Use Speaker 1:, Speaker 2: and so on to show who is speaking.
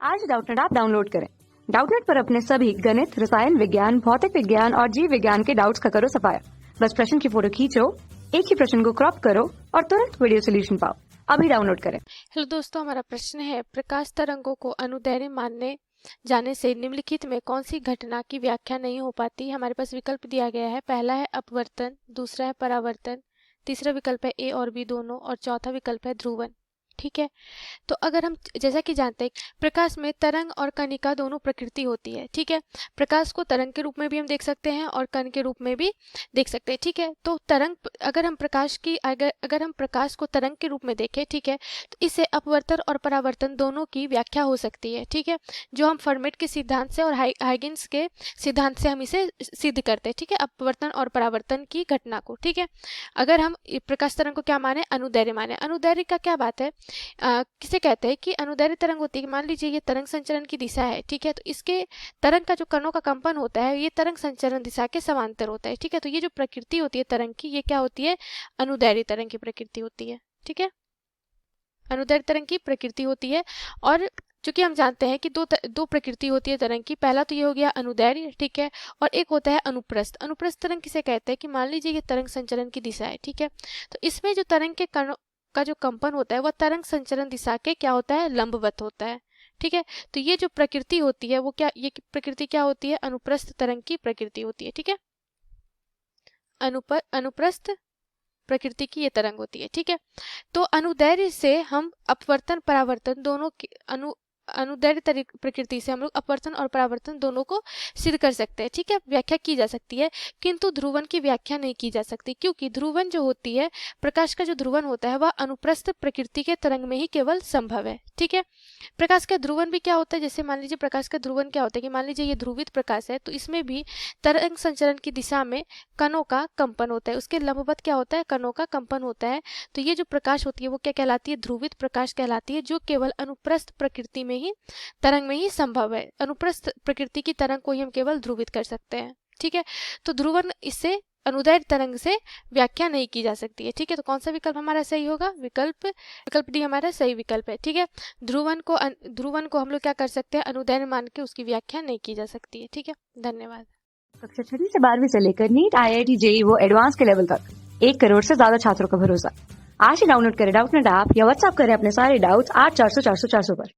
Speaker 1: आज Doubtnut app download करें। Doubtnut पर अपने सभी गणित, रसायन विज्ञान, भौतिक विज्ञान और जीव विज्ञान के डाउट्स का करो सफाया। बस प्रश्न की फोटो खींचो, एक ही प्रश्न को क्रॉप करो और तुरंत वीडियो सोल्यूशन पाओ। अभी डाउनलोड करें।
Speaker 2: हेलो दोस्तों, हमारा प्रश्न है प्रकाश तरंगों को अनुदैर्ध्य माने जाने से निम्नलिखित में कौन सी घटना की व्याख्या नहीं हो पाती। हमारे पास विकल्प दिया गया है। पहला है अपवर्तन, दूसरा है परावर्तन, तीसरा विकल्प है ए और बी दोनों और चौथा विकल्प है ध्रुवन। ठीक है, तो अगर हम जैसा कि जानते हैं प्रकाश में तरंग और कणिका दोनों प्रकृति होती है। ठीक है, प्रकाश को तरंग के रूप में भी हम देख सकते हैं और कण के रूप में भी देख सकते हैं। ठीक है, तो तरंग अगर हम प्रकाश को तरंग के रूप में देखें, ठीक है, तो इससे अपवर्तन और परावर्तन दोनों की व्याख्या हो सकती है। ठीक है, जो हम फर्मेट के सिद्धांत से और हाइगेंस के सिद्धांत से हम इसे सिद्ध करते हैं। ठीक है, अपवर्तन और परावर्तन की घटना को। ठीक है, अगर हम प्रकाश तरंग को क्या माने, अनुदैर्ध्य माने। अनुदैर्ध्य का क्या बात है, किसे कहते हैं कि अनुदैर्ध्य तरंग होती है। मान लीजिए ये तरंग संचरण की दिशा है। ठीक है, तो इसके तरंग का जो कणों का कंपन होता है ये तरंग संचरण दिशा के समांतर होता है। ठीक है, तो ये जो प्रकृति होती है तरंग की, ये क्या होती है, अनुदैर्ध्य तरंग की प्रकृति होती है। ठीक है, अनुदैर्ध्य तरंग की प्रकृति होती है। और चूंकि हम जानते हैं कि दो प्रकृति होती है तरंग की, पहला तो ये हो गया अनुदैर्ध्य, ठीक है, और एक होता है अनुप्रस्थ। अनुप्रस्थ तरंग किसे कहते हैं कि मान लीजिए ये तरंग संचरण की दिशा है। ठीक है, तो इसमें जो तरंग के कणों का जो कंपन होता है वह तरंग संचरण दिशा के क्या होता है, लंबवत होता है। ठीक है, तो ये जो प्रकृति होती है वो क्या, ये प्रकृति क्या होती है, अनुप्रस्थ तरंग की प्रकृति होती है। ठीक है, अनुप्रस्थ प्रकृति की ये तरंग होती है। ठीक है, तो अनुदैर्ध्य से हम अपवर्तन परावर्तन दोनों की अनुदैर्ध्य प्रकृति से हम लोग अपवर्तन और परावर्तन दोनों को सिद्ध कर सकते हैं। ठीक है, व्याख्या की जा सकती है, किंतु ध्रुवन की व्याख्या नहीं की जा सकती, क्योंकि ध्रुवन जो होती है, प्रकाश का जो ध्रुवन होता है वह अनुप्रस्थ प्रकृति के तरंग में ही केवल संभव है। ठीक है, प्रकाश का ध्रुवन भी क्या होता है, जैसे मान लीजिए प्रकाश का ध्रुवन क्या होता है कि मान लीजिए ये ध्रुवित प्रकाश है, तो इसमें भी तरंग संचरण की दिशा में कणों का कंपन होता है, उसके लंबवत क्या होता है, कणों का कंपन होता है। तो ये जो प्रकाश होती है वो क्या कहलाती है, ध्रुवित प्रकाश कहलाती है, जो केवल अनुप्रस्थ प्रकृति में ही तरंग में ही संभव है। अनुप्रस्थ प्रकृति की तरंग को ही हम केवल ध्रुवित कर सकते हैं। ठीक है, तो ध्रुवन इससे अनुदैर्ध्य तरंग से व्याख्या नहीं की जा सकती है। ठीक है, तो कौन सा विकल्प हमारा सही होगा, विकल्प डी हमारा सही विकल्प है। ठीक है, ध्रुवन को हम लोग क्या कर सकते हैं, अनुदैर्ध्य मान के उसकी व्याख्या नहीं की जा सकती है। ठीक है, धन्यवाद।
Speaker 1: कक्षा 6 से 12वीं से लेकर नीट, IIT, JEE वो एडवांस के लेवल तक 1 करोड़ से ज्यादा छात्रों का भरोसा। आज ही डाउनलोड करें डाउटनेट ऐप या व्हाट्सएप करें अपने सारे डाउट्स 8400 400 400 पर।